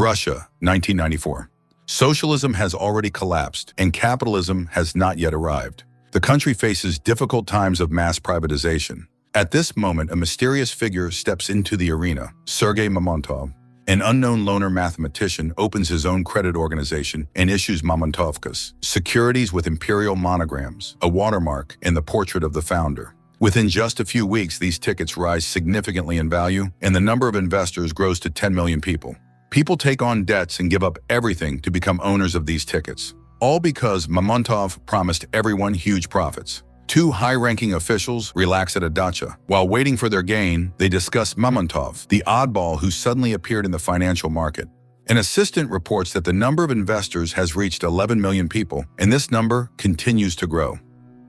Russia, 1994. Socialism has already collapsed, and capitalism has not yet arrived. The country faces difficult times of mass privatization. At this moment, a mysterious figure steps into the arena. Sergei Mamontov, an unknown loner mathematician, opens his own credit organization and issues Mamontovkas, securities with imperial monograms, a watermark, and the portrait of the founder. Within just a few weeks, these tickets rise significantly in value, and the number of investors grows to 10 million people. People take on debts and give up everything to become owners of these tickets, all because Mamontov promised everyone huge profits. Two high-ranking officials relax at a dacha. While waiting for their gain, they discuss Mamontov, the oddball who suddenly appeared in the financial market. An assistant reports that the number of investors has reached 11 million people, and this number continues to grow.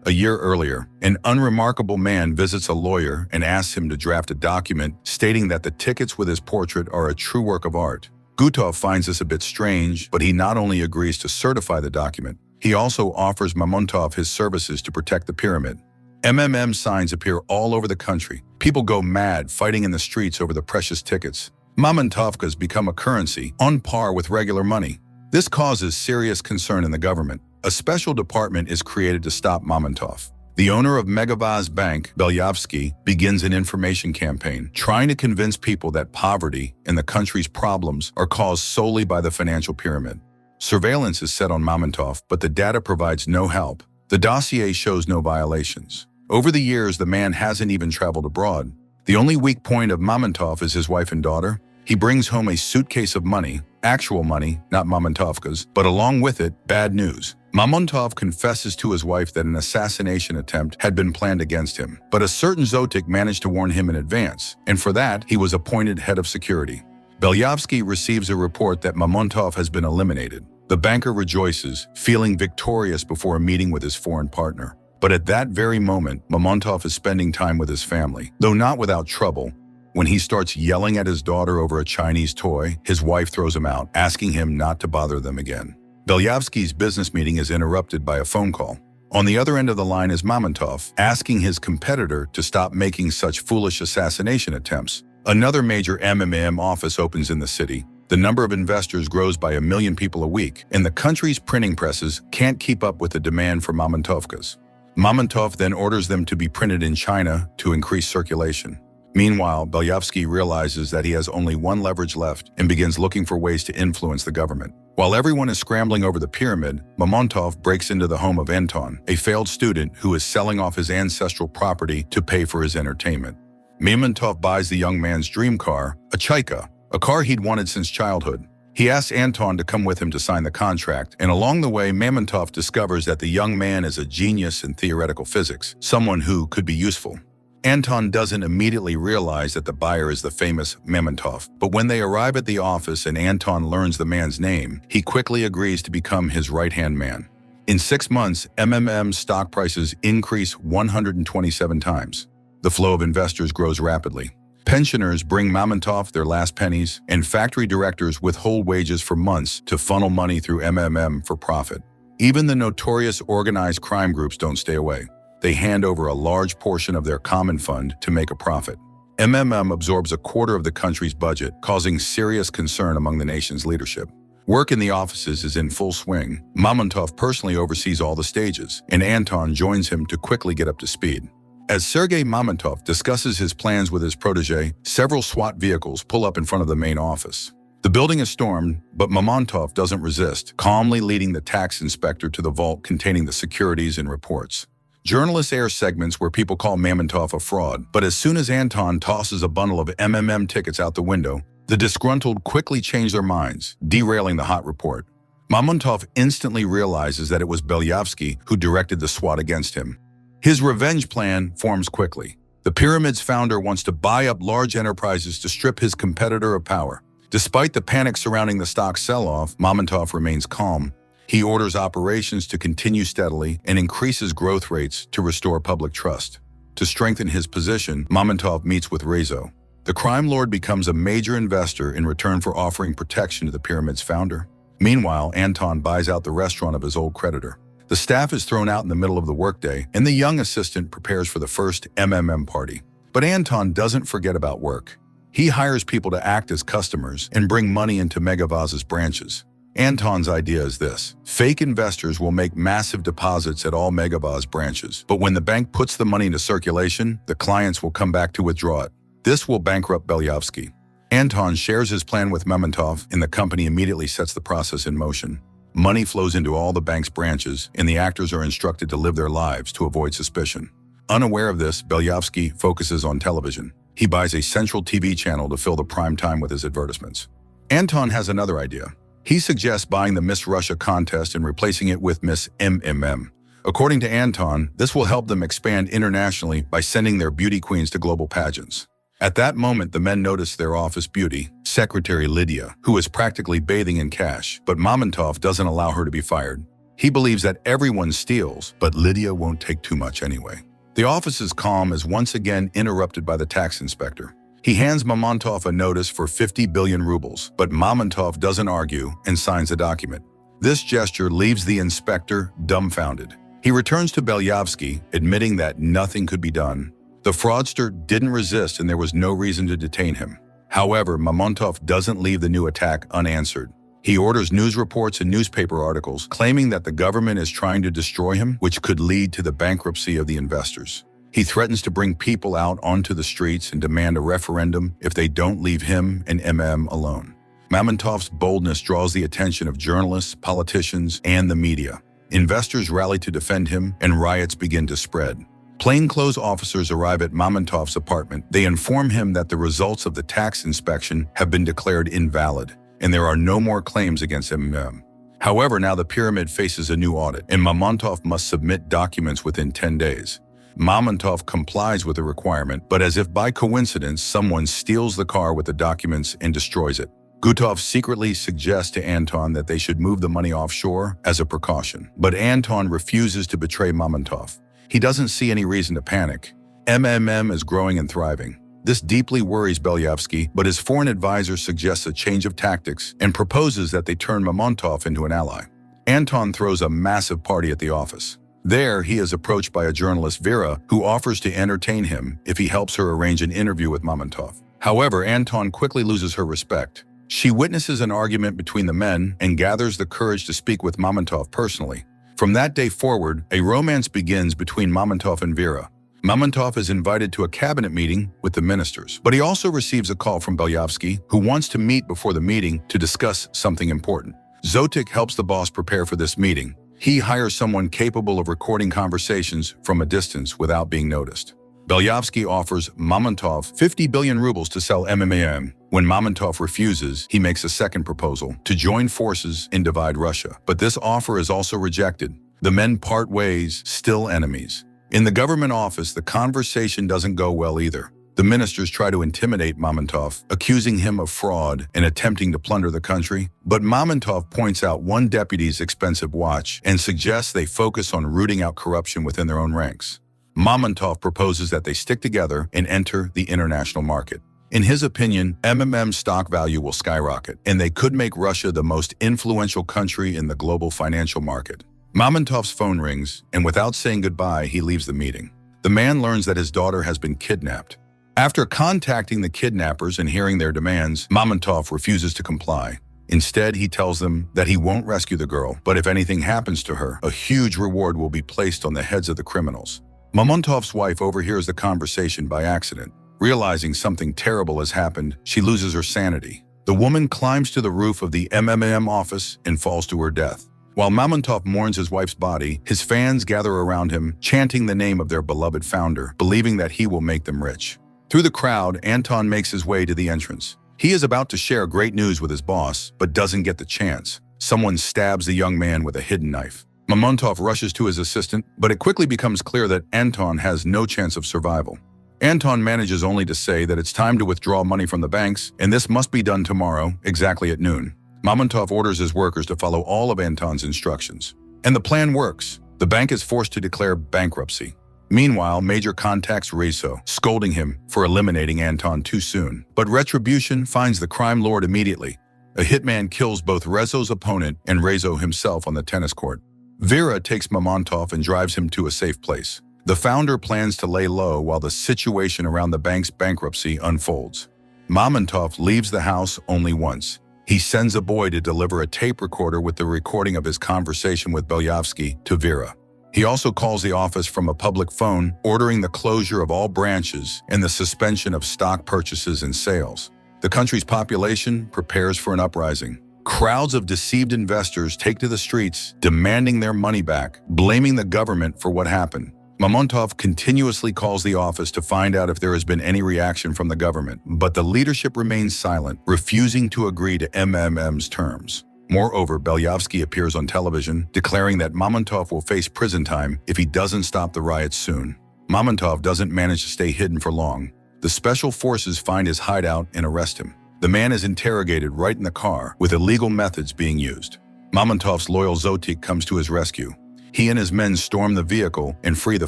A year earlier, an unremarkable man visits a lawyer and asks him to draft a document stating that the tickets with his portrait are a true work of art. Gutov finds this a bit strange, but he not only agrees to certify the document, he also offers Mamontov his services to protect the pyramid. MMM signs appear all over the country. People go mad, fighting in the streets over the precious tickets. Mamontovkas become a currency, on par with regular money. This causes serious concern in the government. A special department is created to stop Mamontov. The owner of Megavaz Bank, Belyavsky, begins an information campaign, trying to convince people that poverty and the country's problems are caused solely by the financial pyramid. Surveillance is set on Mamontov, but the data provides no help. The dossier shows no violations. Over the years, the man hasn't even traveled abroad. The only weak point of Mamontov is his wife and daughter. He brings home a suitcase of money, actual money, not Mamontovkas, but along with it, bad news. Mamontov confesses to his wife that an assassination attempt had been planned against him, but a certain Zotik managed to warn him in advance, and for that, he was appointed head of security. Belyavsky receives a report that Mamontov has been eliminated. The banker rejoices, feeling victorious before a meeting with his foreign partner. But at that very moment, Mamontov is spending time with his family, though not without trouble. When he starts yelling at his daughter over a Chinese toy, his wife throws him out, asking him not to bother them again. Belyavsky's business meeting is interrupted by a phone call. On the other end of the line is Mamontov, asking his competitor to stop making such foolish assassination attempts. Another major MMM office opens in the city. The number of investors grows by 1 million people a week, and the country's printing presses can't keep up with the demand for Mamontovkas. Mamontov then orders them to be printed in China to increase circulation. Meanwhile, Belyavsky realizes that he has only one leverage left and begins looking for ways to influence the government. While everyone is scrambling over the pyramid, Mamontov breaks into the home of Anton, a failed student who is selling off his ancestral property to pay for his entertainment. Mamontov buys the young man's dream car, a Chaika, a car he'd wanted since childhood. He asks Anton to come with him to sign the contract, and along the way, Mamontov discovers that the young man is a genius in theoretical physics, someone who could be useful. Anton doesn't immediately realize that the buyer is the famous Mamontov, but when they arrive at the office and Anton learns the man's name, he quickly agrees to become his right-hand man. In 6 months, MMM stock prices increase 127 times. The flow of investors grows rapidly. Pensioners bring Mamontov their last pennies, and factory directors withhold wages for months to funnel money through MMM for profit. Even the notorious organized crime groups don't stay away. They hand over a large portion of their common fund to make a profit. MMM absorbs a quarter of the country's budget, causing serious concern among the nation's leadership. Work in the offices is in full swing. Mamontov personally oversees all the stages, and Anton joins him to quickly get up to speed. As Sergei Mamontov discusses his plans with his protege, several SWAT vehicles pull up in front of the main office. The building is stormed, but Mamontov doesn't resist, calmly leading the tax inspector to the vault containing the securities and reports. Journalists air segments where people call Mamontov a fraud, but as soon as Anton tosses a bundle of MMM tickets out the window, the disgruntled quickly change their minds, derailing the hot report. Mamontov instantly realizes that it was Belyavsky who directed the SWAT against him. His revenge plan forms quickly. The pyramid's founder wants to buy up large enterprises to strip his competitor of power. Despite the panic surrounding the stock sell-off, Mamontov remains calm. He orders operations to continue steadily and increases growth rates to restore public trust. To strengthen his position, Mamontov meets with Rezo. The crime lord becomes a major investor in return for offering protection to the pyramid's founder. Meanwhile, Anton buys out the restaurant of his old creditor. The staff is thrown out in the middle of the workday, and the young assistant prepares for the first MMM party. But Anton doesn't forget about work. He hires people to act as customers and bring money into Megavaz's branches. Anton's idea is this. Fake investors will make massive deposits at all Megavaz branches, but when the bank puts the money into circulation, the clients will come back to withdraw it. This will bankrupt Belyavsky. Anton shares his plan with Mamontov, and the company immediately sets the process in motion. Money flows into all the bank's branches, and the actors are instructed to live their lives to avoid suspicion. Unaware of this, Belyavsky focuses on television. He buys a central TV channel to fill the prime time with his advertisements. Anton has another idea. He suggests buying the Miss Russia contest and replacing it with Miss MMM. According to Anton, this will help them expand internationally by sending their beauty queens to global pageants. At that moment, the men notice their office beauty, Secretary Lydia, who is practically bathing in cash, but Mamontov doesn't allow her to be fired. He believes that everyone steals, but Lydia won't take too much anyway. The office's calm is once again interrupted by the tax inspector. He hands Mamontov a notice for 50 billion rubles, but Mamontov doesn't argue and signs the document. This gesture leaves the inspector dumbfounded. He returns to Belyavsky, admitting that nothing could be done. The fraudster didn't resist and there was no reason to detain him. However, Mamontov doesn't leave the new attack unanswered. He orders news reports and newspaper articles claiming that the government is trying to destroy him, which could lead to the bankruptcy of the investors. He threatens to bring people out onto the streets and demand a referendum if they don't leave him and alone. Mamontov's boldness draws the attention of journalists, politicians, and the media. Investors rally to defend him, and riots begin to spread. Plainclothes officers arrive at Mamontov's apartment. They inform him that the results of the tax inspection have been declared invalid, and there are no more claims against him. However, now the pyramid faces a new audit, and Mamontov must submit documents within 10 days. Mamontov complies with the requirement, but as if by coincidence, someone steals the car with the documents and destroys it. Gutov secretly suggests to Anton that they should move the money offshore as a precaution, but Anton refuses to betray Mamontov. He doesn't see any reason to panic. MMM is growing and thriving. This deeply worries Belyavsky, but his foreign advisor suggests a change of tactics and proposes that they turn Mamontov into an ally. Anton throws a massive party at the office. There, he is approached by a journalist, Vera, who offers to entertain him if he helps her arrange an interview with Mamontov. However, Anton quickly loses her respect. She witnesses an argument between the men and gathers the courage to speak with Mamontov personally. From that day forward, a romance begins between Mamontov and Vera. Mamontov is invited to a cabinet meeting with the ministers, but he also receives a call from Belyavsky, who wants to meet before the meeting to discuss something important. Zotik helps the boss prepare for this meeting. He hires someone capable of recording conversations from a distance without being noticed. Belyavsky offers Mamontov 50 billion rubles to sell MMM. When Mamontov refuses, he makes a second proposal to join forces and divide Russia. But this offer is also rejected. The men part ways, still enemies. In the government office, the conversation doesn't go well either. The ministers try to intimidate Mamontov, accusing him of fraud and attempting to plunder the country. But Mamontov points out one deputy's expensive watch and suggests they focus on rooting out corruption within their own ranks. Mamontov proposes that they stick together and enter the international market. In his opinion, MMM's stock value will skyrocket, and they could make Russia the most influential country in the global financial market. Mamontov's phone rings, and without saying goodbye, he leaves the meeting. The man learns that his daughter has been kidnapped. After contacting the kidnappers and hearing their demands, Mamontov refuses to comply. Instead, he tells them that he won't rescue the girl, but if anything happens to her, a huge reward will be placed on the heads of the criminals. Mamontov's wife overhears the conversation by accident. Realizing something terrible has happened, she loses her sanity. The woman climbs to the roof of the MMM office and falls to her death. While Mamontov mourns his wife's body, his fans gather around him, chanting the name of their beloved founder, believing that he will make them rich. Through the crowd, Anton makes his way to the entrance. He is about to share great news with his boss, but doesn't get the chance. Someone stabs the young man with a hidden knife. Mamontov rushes to his assistant, but it quickly becomes clear that Anton has no chance of survival. Anton manages only to say that it's time to withdraw money from the banks, and this must be done tomorrow, exactly at noon. Mamontov orders his workers to follow all of Anton's instructions. And the plan works. The bank is forced to declare bankruptcy. Meanwhile, Major contacts Rezo, scolding him for eliminating Anton too soon. But retribution finds the crime lord immediately. A hitman kills both Rezo's opponent and Rezo himself on the tennis court. Vera takes Mamontov and drives him to a safe place. The founder plans to lay low while the situation around the bank's bankruptcy unfolds. Mamontov leaves the house only once. He sends a boy to deliver a tape recorder with the recording of his conversation with Belyavsky to Vera. He also calls the office from a public phone, ordering the closure of all branches and the suspension of stock purchases and sales. The country's population prepares for an uprising. Crowds of deceived investors take to the streets, demanding their money back, blaming the government for what happened. Mamontov continuously calls the office to find out if there has been any reaction from the government, but the leadership remains silent, refusing to agree to MMM's terms. Moreover, Belyavsky appears on television, declaring that Mamontov will face prison time if he doesn't stop the riots soon. Mamontov doesn't manage to stay hidden for long. The special forces find his hideout and arrest him. The man is interrogated right in the car, with illegal methods being used. Mamontov's loyal Zotik comes to his rescue. He and his men storm the vehicle and free the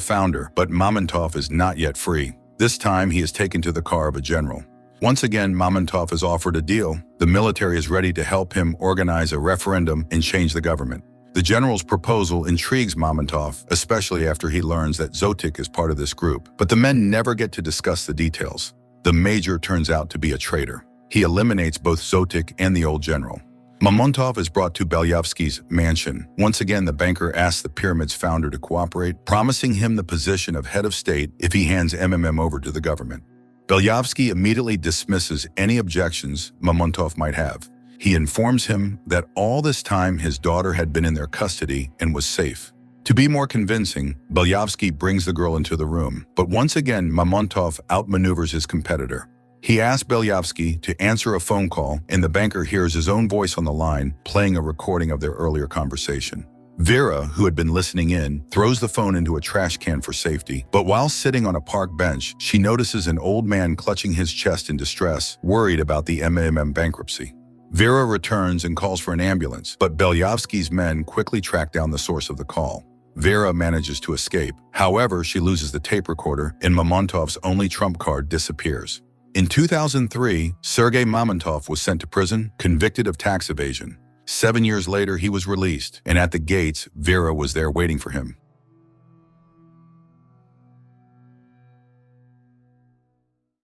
founder, but Mamontov is not yet free. This time, he is taken to the car of a general. Once again, Mamontov is offered a deal. The military is ready to help him organize a referendum and change the government. The general's proposal intrigues Mamontov, especially after he learns that Zotik is part of this group. But the men never get to discuss the details. The major turns out to be a traitor. He eliminates both Zotik and the old general. Mamontov is brought to Belyavsky's mansion. Once again, the banker asks the pyramid's founder to cooperate, promising him the position of head of state if he hands MMM over to the government. Belyavsky immediately dismisses any objections Mamontov might have. He informs him that all this time his daughter had been in their custody and was safe. To be more convincing, Belyavsky brings the girl into the room, but once again Mamontov outmaneuvers his competitor. He asks Belyavsky to answer a phone call, and the banker hears his own voice on the line, playing a recording of their earlier conversation. Vera, who had been listening in, throws the phone into a trash can for safety, but while sitting on a park bench, she notices an old man clutching his chest in distress, worried about the MMM bankruptcy. Vera returns and calls for an ambulance, but Belyavsky's men quickly track down the source of the call. Vera manages to escape. However, she loses the tape recorder, and Mamontov's only trump card disappears. In 2003, Sergei Mamontov was sent to prison, convicted of tax evasion. 7 years later, he was released, and at the gates, Vera was there waiting for him.